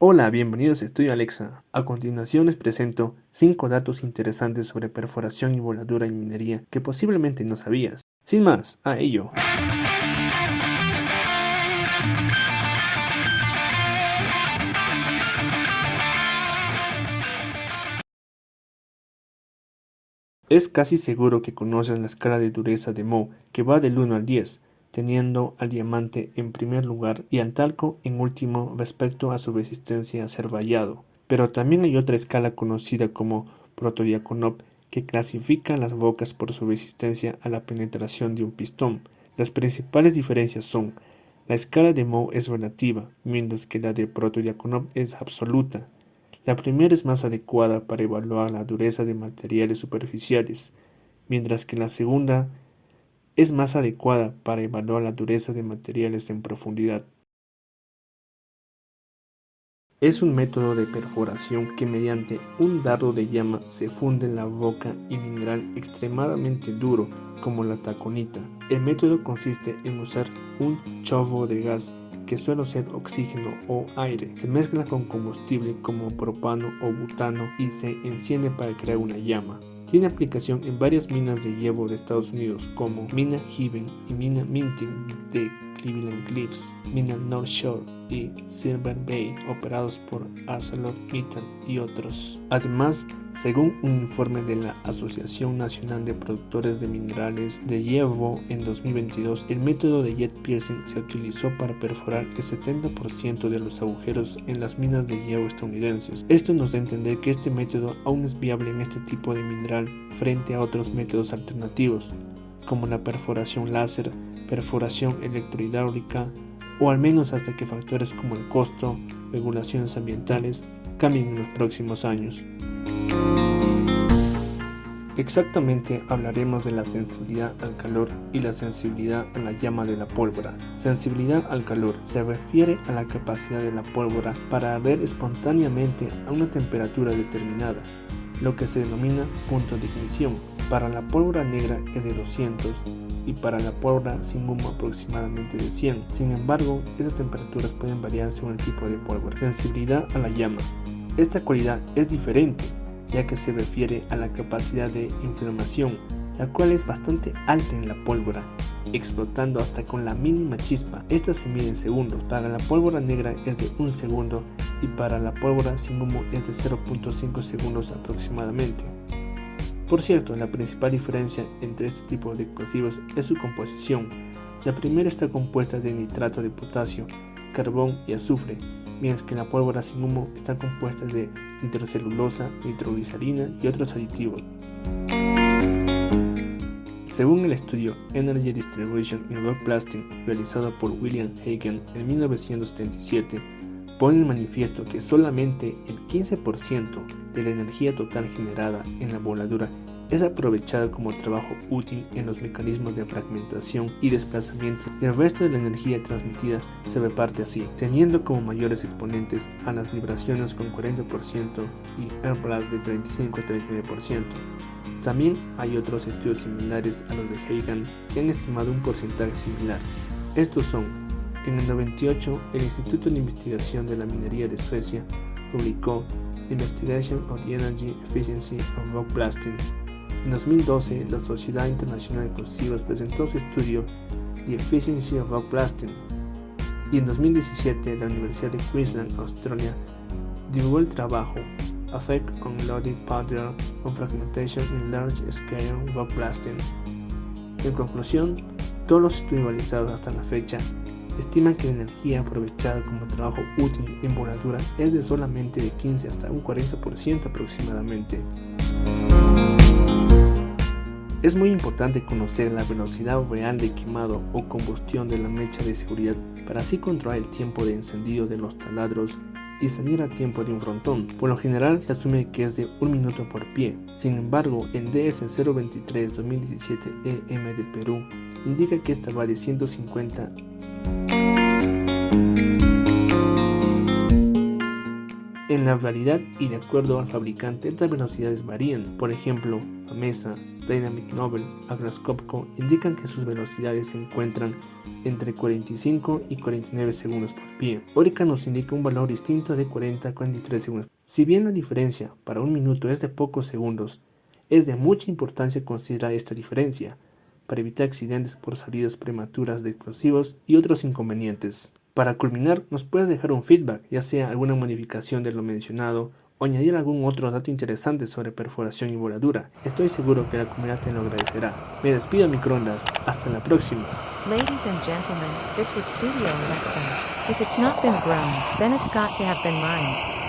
Hola, bienvenidos a Estudio Alexa. A continuación les presento 5 datos interesantes sobre perforación y voladura en minería que posiblemente no sabías. Sin más, a ello. Es casi seguro que conoces la escala de dureza de Mohs, que va del 1 al 10, teniendo al diamante en primer lugar y al talco en último respecto a su resistencia a ser vallado. Pero también hay otra escala conocida como Protodiakonov que clasifica las rocas por su resistencia a la penetración de un pistón. Las principales diferencias son: la escala de Mohs es relativa, mientras que la de Protodiakonov es absoluta. La primera es más adecuada para evaluar la dureza de materiales superficiales, mientras que la segunda es más adecuada para evaluar la dureza de materiales en profundidad. Es un método de perforación que mediante un dardo de llama se funde la roca y mineral extremadamente duro como la taconita. El método consiste en usar un chorro de gas que suele ser oxígeno o aire. Se mezcla con combustible como propano o butano y se enciende para crear una llama. Tiene aplicación en varias minas de hierro de Estados Unidos como Mina Heaven y Mina Minting de Cleveland Cliffs, Mina North Shore y Silver Bay, operados por ArcelorMittal y otros. Además, según un informe de la Asociación Nacional de Productores de Minerales de Hierro en 2022, el método de jet piercing se utilizó para perforar el 70% de los agujeros en las minas de hierro estadounidenses. Esto nos da a entender que este método aún es viable en este tipo de mineral frente a otros métodos alternativos, como la perforación láser, perforación electrohidráulica, o al menos hasta que factores como el costo, regulaciones ambientales cambien en los próximos años. Exactamente hablaremos de la sensibilidad al calor y la sensibilidad a la llama de la pólvora. Sensibilidad al calor se refiere a la capacidad de la pólvora para arder espontáneamente a una temperatura determinada, lo que se denomina punto de ignición. Para la pólvora negra es de 200 y para la pólvora sin humo aproximadamente de 100. Sin embargo, esas temperaturas pueden variar según el tipo de pólvora. Sensibilidad a la llama. Esta cualidad es diferente, ya que se refiere a la capacidad de inflamación, la cual es bastante alta en la pólvora, explotando hasta con la mínima chispa. Esta se mide en segundos. Para la pólvora negra es de 1 segundo y para la pólvora sin humo es de 0.5 segundos aproximadamente. Por cierto, la principal diferencia entre este tipo de explosivos es su composición. La primera está compuesta de nitrato de potasio, carbón y azufre, mientras que la pólvora sin humo está compuesta de nitrocelulosa, nitroglicerina y otros aditivos. Según el estudio Energy Distribution in Rock Blasting realizado por William Hagen en 1977, pone en manifiesto que solamente el 15% de la energía total generada en la voladura es aprovechada como trabajo útil en los mecanismos de fragmentación y desplazamiento, y el resto de la energía transmitida se reparte así, teniendo como mayores exponentes a las vibraciones con 40% y air blast de 35 a 39%. También hay otros estudios similares a los de Hagen que han estimado un porcentaje similar. Estos son: en el 98, el Instituto de Investigación de la Minería de Suecia publicó Investigation of the Energy Efficiency of Rock Blasting. En 2012, la Sociedad Internacional de Explosivos presentó su estudio The Efficiency of Rock Blasting. Y en 2017, la Universidad de Queensland, Australia, divulgó el trabajo Effect on Loaded Powder on Fragmentation in Large Scale Rock Blasting. En conclusión, todos los estudios realizados hasta la fecha estiman que la energía aprovechada como trabajo útil en voladura es de solamente de 15 hasta un 40% aproximadamente. Es muy importante conocer la velocidad real de quemado o combustión de la mecha de seguridad para así controlar el tiempo de encendido de los taladros y salir a tiempo de un frontón. Por lo general se asume que es de 1 minuto por pie. Sin embargo, el DS-023-2017 EM de Perú indica que esta va de 150 En la realidad y de acuerdo al fabricante, estas velocidades varían. Por ejemplo, Famesa, Dynamic Nobel, Atlas Copco indican que sus velocidades se encuentran entre 45 y 49 segundos por pie. Orica nos indica un valor distinto de 40 a 43 segundos. Si bien la diferencia para un minuto es de pocos segundos, es de mucha importancia considerar esta diferencia para evitar accidentes por salidas prematuras de explosivos y otros inconvenientes. Para culminar, nos puedes dejar un feedback, ya sea alguna modificación de lo mencionado o añadir algún otro dato interesante sobre perforación y voladura. Estoy seguro que la comunidad te lo agradecerá. Me despido, microondas. Hasta la próxima. Ladies and gentlemen, this was Studio Alexa. If it's not been grown, then it's got to have been mined.